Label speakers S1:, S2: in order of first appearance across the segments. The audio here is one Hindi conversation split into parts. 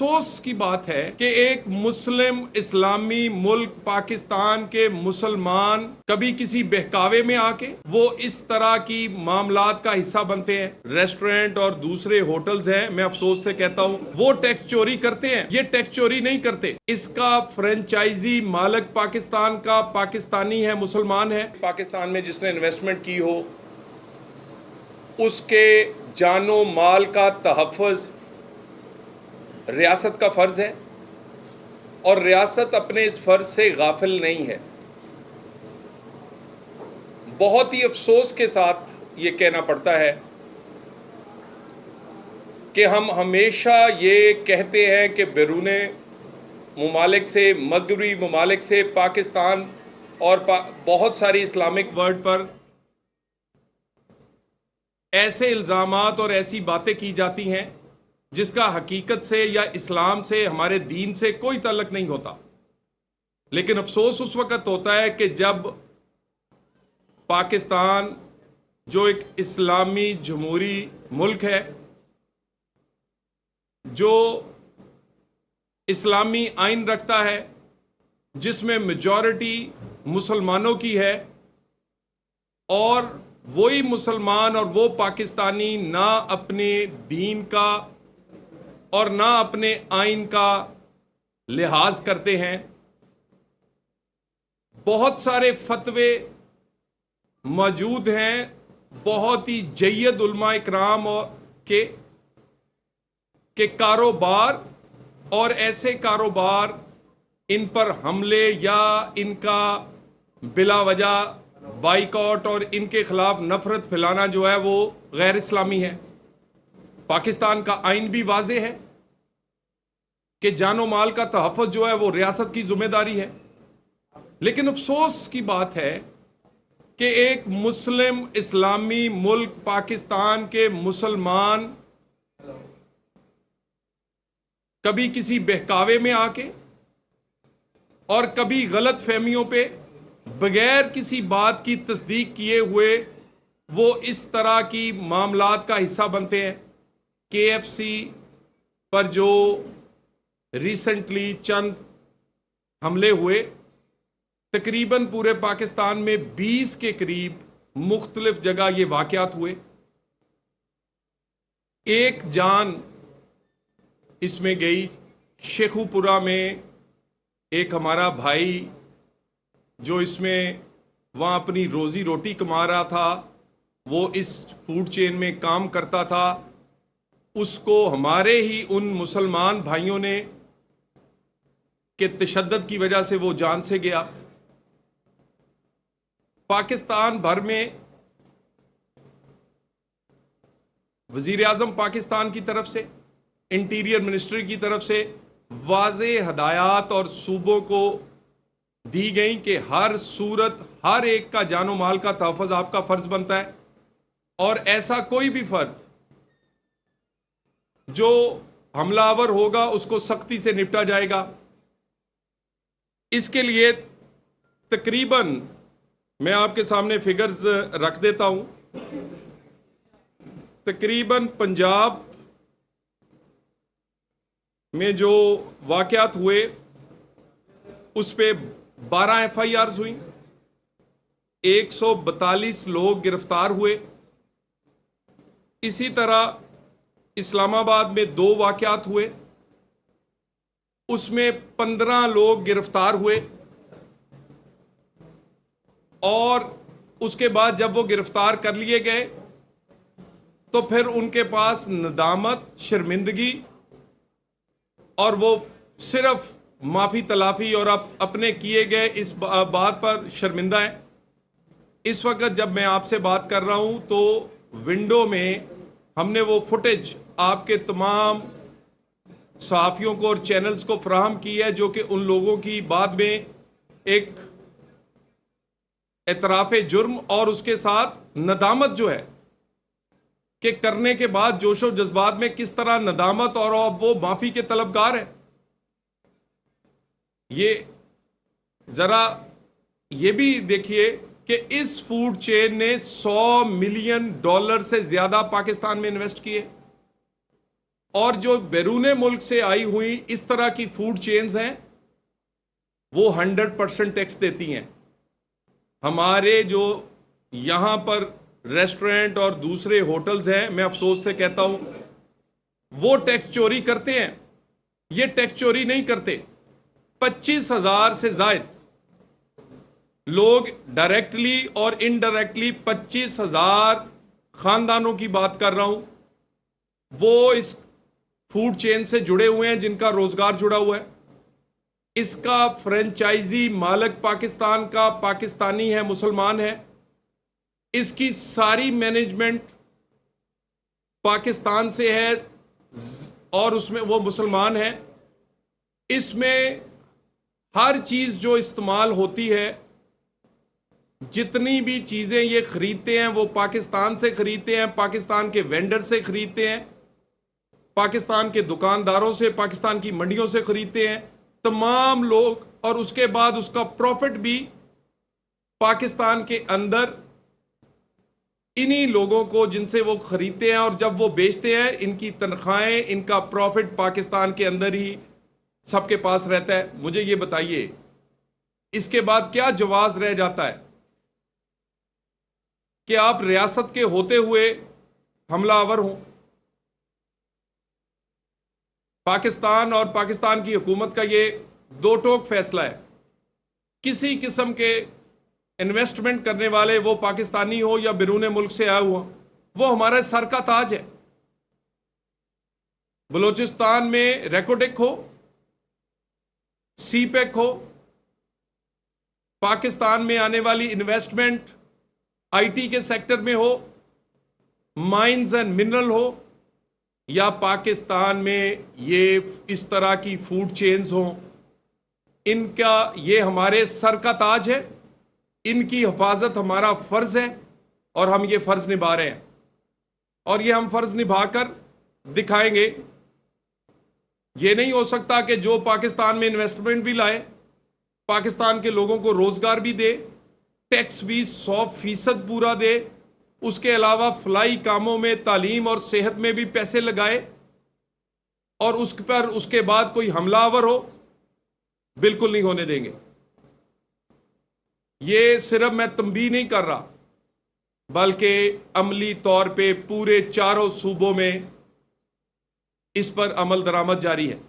S1: अफसोस की बात है कि एक मुस्लिम इस्लामी मुल्क पाकिस्तान के मुसलमान कभी किसी बहकावे में आके वो इस तरह की मामलात का हिस्सा बनते हैं। रेस्टोरेंट और दूसरे होटल्स हैं, मैं अफसोस से कहता हूं, वो टैक्स चोरी करते हैं, ये टैक्स चोरी नहीं करते। इसका फ्रेंचाइजी मालिक पाकिस्तान का पाकिस्तानी है, मुसलमान है। पाकिस्तान में जिसने इन्वेस्टमेंट की हो उसके जानो माल का तहफ़्फ़ुज़ रियासत का फ़र्ज़ है और रियासत अपने इस फ़र्ज़ से गाफिल नहीं है। बहुत ही अफसोस के साथ ये कहना पड़ता है कि हम हमेशा ये कहते हैं कि बैरूने ममालिक से, मगरबी ममालिक से पाकिस्तान और बहुत सारी इस्लामिक वर्ल्ड पर ऐसे इल्ज़ामात और ऐसी बातें की जाती हैं जिसका हकीकत से या इस्लाम से, हमारे दीन से कोई ताल्लुक नहीं होता। लेकिन अफसोस उस वक़्त होता है कि जब पाकिस्तान जो एक इस्लामी जमहूरी मुल्क है, जो इस्लामी आइन रखता है, जिसमें मेजॉरिटी मुसलमानों की है, और वही मुसलमान और वो पाकिस्तानी ना अपने दीन का और ना अपने आइन का लिहाज करते हैं। बहुत सारे फतवे मौजूद हैं, बहुत ही जय्यद उलमा इकराम और के कारोबार और ऐसे कारोबार, इन पर हमले या इनका बिला वजह बाइकआउट और इनके खिलाफ नफरत फैलाना जो है वो गैर इस्लामी है। पाकिस्तान का आइन भी वाज़े है कि जानो माल का तहफ़्फ़ुज़ जो है वो रियासत की जिम्मेदारी है। लेकिन अफसोस की बात है कि एक मुस्लिम इस्लामी मुल्क पाकिस्तान के मुसलमान कभी किसी बहकावे में आके और कभी गलत फहमियों पे बगैर किसी बात की तस्दीक किए हुए वो इस तरह की मामलात का हिस्सा बनते हैं। KFC पर जो रिसेंटली चंद हमले हुए, तकरीबन पूरे पाकिस्तान में 20 के करीब मुख्तलिफ जगह ये वाक़यात हुए। एक जान इसमें गई शेखुपुरा में, एक हमारा भाई जो इसमें वहाँ अपनी रोज़ी रोटी कमा रहा था, वो इस फूड चेन में काम करता था, उसको हमारे ही उन मुसलमान भाइयों ने के तशद्दुद की वजह से वो जान से गया। पाकिस्तान भर में वज़ीर आज़म पाकिस्तान की तरफ से, इंटीरियर मिनिस्ट्री की तरफ से वाज़े हदायत और सूबों को दी गई कि हर सूरत, हर एक का जानो माल का तहफ़्फ़ुज़ आपका फ़र्ज़ बनता है और ऐसा कोई भी फ़र्द जो हमलावर होगा उसको सख्ती से निपटा जाएगा। इसके लिए तकरीबन मैं आपके सामने फिगर्स रख देता हूं। तकरीबन पंजाब में जो वाक़यात हुए उस पे 12 FIRs हुई, 142 लोग गिरफ्तार हुए। इसी तरह इस्लामाबाद में 2 वाक़यात हुए, उसमें 15 लोग गिरफ्तार हुए और उसके बाद जब वो गिरफ्तार कर लिए गए तो फिर उनके पास नदामत, शर्मिंदगी और वो सिर्फ माफ़ी तलाफ़ी और अपने किए गए इस बात पर शर्मिंदा है। इस वक्त जब मैं आपसे बात कर रहा हूं तो विंडो में हमने वो फुटेज आपके तमाम सहाफ़ियों को और चैनल्स को फराहम की है जो कि उन लोगों की बाद में एक एतराफ़ जुर्म और उसके साथ नदामत जो है कि करने के बाद जोशो जज्बात में किस तरह नदामत और अब वो माफ़ी के तलबगार है। ये ज़रा ये भी देखिए कि इस फूड चेन ने $100 मिलियन से ज़्यादा पाकिस्तान में इन्वेस्ट किए। और जो बैरूने मुल्क से आई हुई इस तरह की फूड चेन्स हैं वो 100% टैक्स देती हैं। हमारे जो यहां पर रेस्टोरेंट और दूसरे होटल्स हैं, मैं अफसोस से कहता हूं, वो टैक्स चोरी करते हैं। ये टैक्स चोरी नहीं करते। 25,000 से जायद लोग डायरेक्टली और इनडायरेक्टली 25,000 खानदानों की बात कर रहा हूं, वो इस फूड चेन से जुड़े हुए हैं, जिनका रोजगार जुड़ा हुआ है। इसका फ्रेंचाइजी मालिक पाकिस्तान का पाकिस्तानी है, मुसलमान है। इसकी सारी मैनेजमेंट पाकिस्तान से है और उसमें वो मुसलमान है। इसमें हर चीज जो इस्तेमाल होती है, जितनी भी चीजें ये खरीदते हैं वो पाकिस्तान से खरीदते हैं, पाकिस्तान के वेंडर से खरीदते हैं, पाकिस्तान के दुकानदारों से, पाकिस्तान की मंडियों से खरीदते हैं तमाम लोग। और उसके बाद उसका प्रॉफिट भी पाकिस्तान के अंदर इन्हीं लोगों को जिनसे वो खरीदते हैं, और जब वो बेचते हैं इनकी तनख्वाहें, इनका प्रॉफिट पाकिस्तान के अंदर ही सबके पास रहता है। मुझे ये बताइए, इसके बाद क्या जवाज रह जाता है कि आप रियासत के होते हुए हमलावर हों? पाकिस्तान और पाकिस्तान की हुकूमत का ये दो टोक फैसला है। किसी किस्म के इन्वेस्टमेंट करने वाले, वो पाकिस्तानी हो या बैरूने मुल्क से आया हुआ, वो हमारे सर का ताज है। बलूचिस्तान में रेकोटेक हो, सीपेक हो, पाकिस्तान में आने वाली इन्वेस्टमेंट आईटी के सेक्टर में हो, माइंस एंड मिनरल हो, या पाकिस्तान में ये इस तरह की फूड चेन्स हो, इनका ये हमारे सर का ताज है। इनकी हिफाजत हमारा फर्ज है और हम ये फर्ज निभा रहे हैं, और ये हम फर्ज निभाकर दिखाएंगे। ये नहीं हो सकता कि जो पाकिस्तान में इन्वेस्टमेंट भी लाए, पाकिस्तान के लोगों को रोजगार भी दे, टैक्स भी 100% पूरा दे, उसके अलावा फलाई कामों में, तालीम और सेहत में भी पैसे लगाए, और उस पर उसके बाद कोई हमलावर हो, बिल्कुल नहीं होने देंगे। ये सिर्फ मैं तंबीह नहीं कर रहा, बल्कि अमली तौर पे पूरे चारों सूबों में इस पर अमल दरामद जारी है।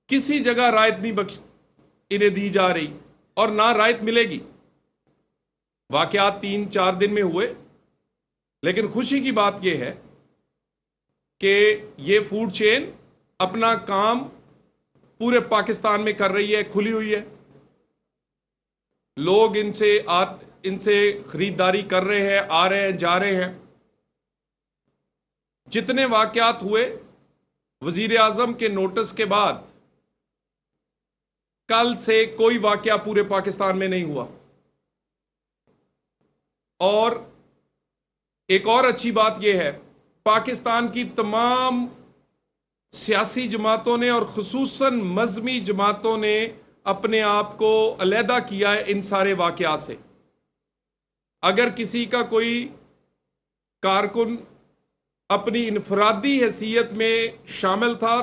S1: किसी जगह रायत नहीं बख्श इन्हें दी जा रही, और ना रायत मिलेगी। वाकयात 3-4 दिन में हुए, लेकिन खुशी की बात यह है कि ये फूड चेन अपना काम पूरे पाकिस्तान में कर रही है, खुली हुई है। लोग इनसे खरीदारी कर रहे हैं, आ रहे हैं, जा रहे हैं। जितने वाकयात हुए वजीर आजम के नोटिस के बाद, कल से कोई वाकया पूरे पाकिस्तान में नहीं हुआ। और एक और अच्छी बात यह है, पाकिस्तान की तमाम सियासी जमातों ने और खुसूसन मजहबी जमातों ने अपने आप को अलहदा किया है इन सारे वाकयात से। अगर किसी का कोई कारकुन अपनी इनफरादी हैसियत में शामिल था,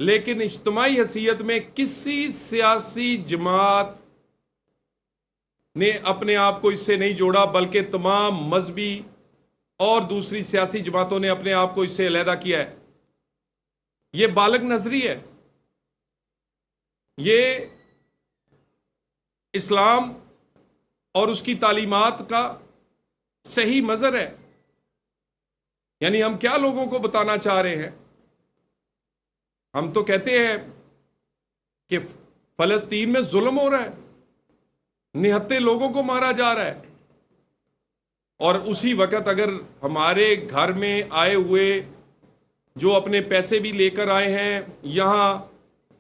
S1: लेकिन इज्तिमाई हैसियत में किसी सियासी जमात ने अपने आप को इससे नहीं जोड़ा, बल्कि तमाम मजहबी और दूसरी सियासी जमातों ने अपने आप को इससे अलहदा किया है। यह बालग नजरी है। ये इस्लाम और उसकी तालीमात का सही मजहर है। यानी हम क्या लोगों को बताना चाह रहे हैं? हम तो कहते हैं कि फलस्तीन में जुल्म हो रहा है, निहत्ते लोगों को मारा जा रहा है, और उसी वक्त अगर हमारे घर में आए हुए जो अपने पैसे भी लेकर आए हैं, यहां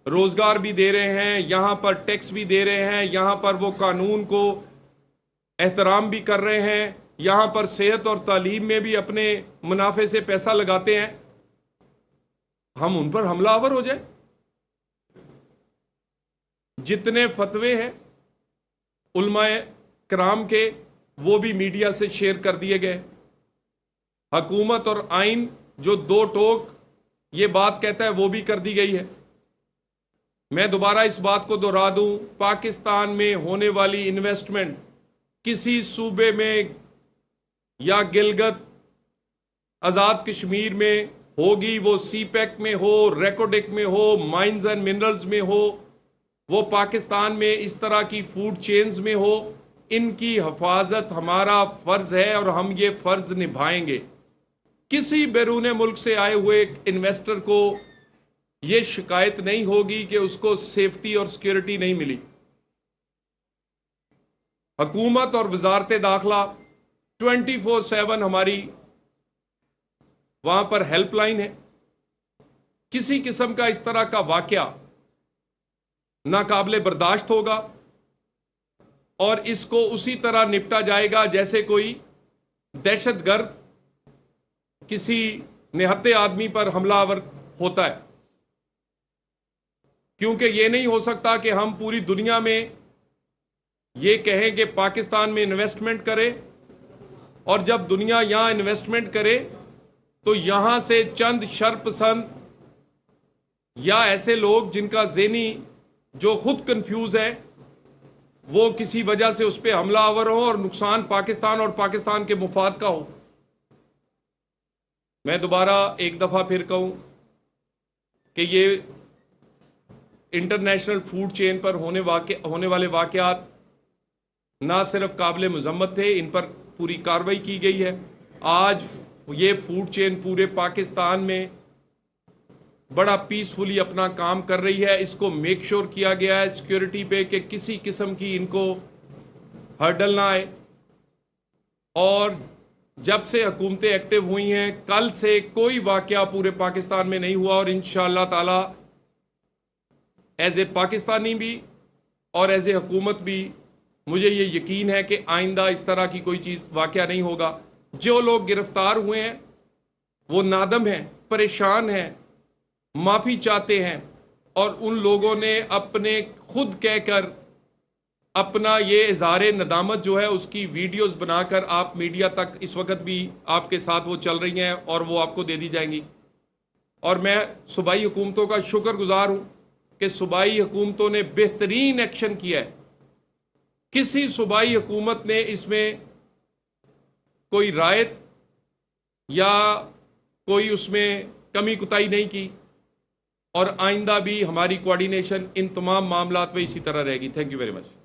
S1: रोजगार भी दे रहे हैं, यहां पर टैक्स भी दे रहे हैं, यहां पर वो कानून को एहतराम भी कर रहे हैं, यहां पर सेहत और तालीम में भी अपने मुनाफे से पैसा लगाते हैं, हम उन पर हमलावर हो जाए? जितने फतवे हैं उलमाए कराम के, वो भी मीडिया से शेयर कर दिए गए। हुकूमत और आइन जो दो टोक ये बात कहता है वो भी कर दी गई है। मैं दोबारा इस बात को दोहरा दूं, पाकिस्तान में होने वाली इन्वेस्टमेंट किसी सूबे में या गिलगित आज़ाद कश्मीर में होगी, वो सीपैक में हो, रेकोडेक में हो, माइंस एंड मिनरल्स में हो, वो पाकिस्तान में इस तरह की फूड चेन्स में हो, इनकी हिफाजत हमारा फ़र्ज़ है और हम ये फ़र्ज़ निभाएंगे। किसी बैरून मुल्क से आए हुए इन्वेस्टर को ये शिकायत नहीं होगी कि उसको सेफ्टी और सिक्योरिटी नहीं मिली। हुकूमत और वजारत दाखिला 24/7 हमारी वहां पर हेल्पलाइन है। किसी किस्म का इस तरह का वाकया नाकाबिले बर्दाश्त होगा और इसको उसी तरह निपटा जाएगा जैसे कोई दहशतगर्द किसी निहत्थे आदमी पर हमलावर होता है। क्योंकि ये नहीं हो सकता कि हम पूरी दुनिया में ये कहें कि पाकिस्तान में इन्वेस्टमेंट करे और जब दुनिया यहां इन्वेस्टमेंट करे तो यहां से चंद शरपसंद या ऐसे लोग जिनका ज़हनी जो खुद कंफ्यूज है वो किसी वजह से उस पर हमलावर हो और नुकसान पाकिस्तान और पाकिस्तान के मुफाद का हो। मैं दोबारा एक दफ़ा फिर कहूं कि ये इंटरनेशनल फूड चेन पर होने वाले वाक़यात ना सिर्फ काबिल मज़म्मत थे, इन पर पूरी कार्रवाई की गई है। आज ये फूड चेन पूरे पाकिस्तान में बड़ा पीसफुली अपना काम कर रही है। इसको मेक श्योर किया गया है सिक्योरिटी पे कि किसी किस्म की इनको हर्डल ना आए। और जब से हुकूमतें एक्टिव हुई हैं, कल से कोई वाक़या पूरे पाकिस्तान में नहीं हुआ और इंशाअल्लाह ताला एज ए पाकिस्तानी भी और एज ए हुकूमत भी मुझे ये यकीन है कि आइंदा इस तरह की कोई चीज़ वाक़या नहीं होगा। जो लोग गिरफ्तार हुए हैं वो नादम हैं, परेशान हैं, माफ़ी चाहते हैं और उन लोगों ने अपने खुद कहकर अपना ये इज़हार नदामत जो है उसकी वीडियोस बनाकर आप मीडिया तक इस वक्त भी आपके साथ वो चल रही हैं और वो आपको दे दी जाएंगी। और मैं सूबाई हुकूमतों का शुक्रगुजार हूँ कि सूबाई हुकूमतों ने बेहतरीन एक्शन किया है। किसी सूबाई हुकूमत ने इसमें कोई रायत या कोई उसमें कमी कुताही नहीं की और आइंदा भी हमारी कोऑर्डिनेशन इन तमाम मामलात में इसी तरह रहेगी। Thank you very much.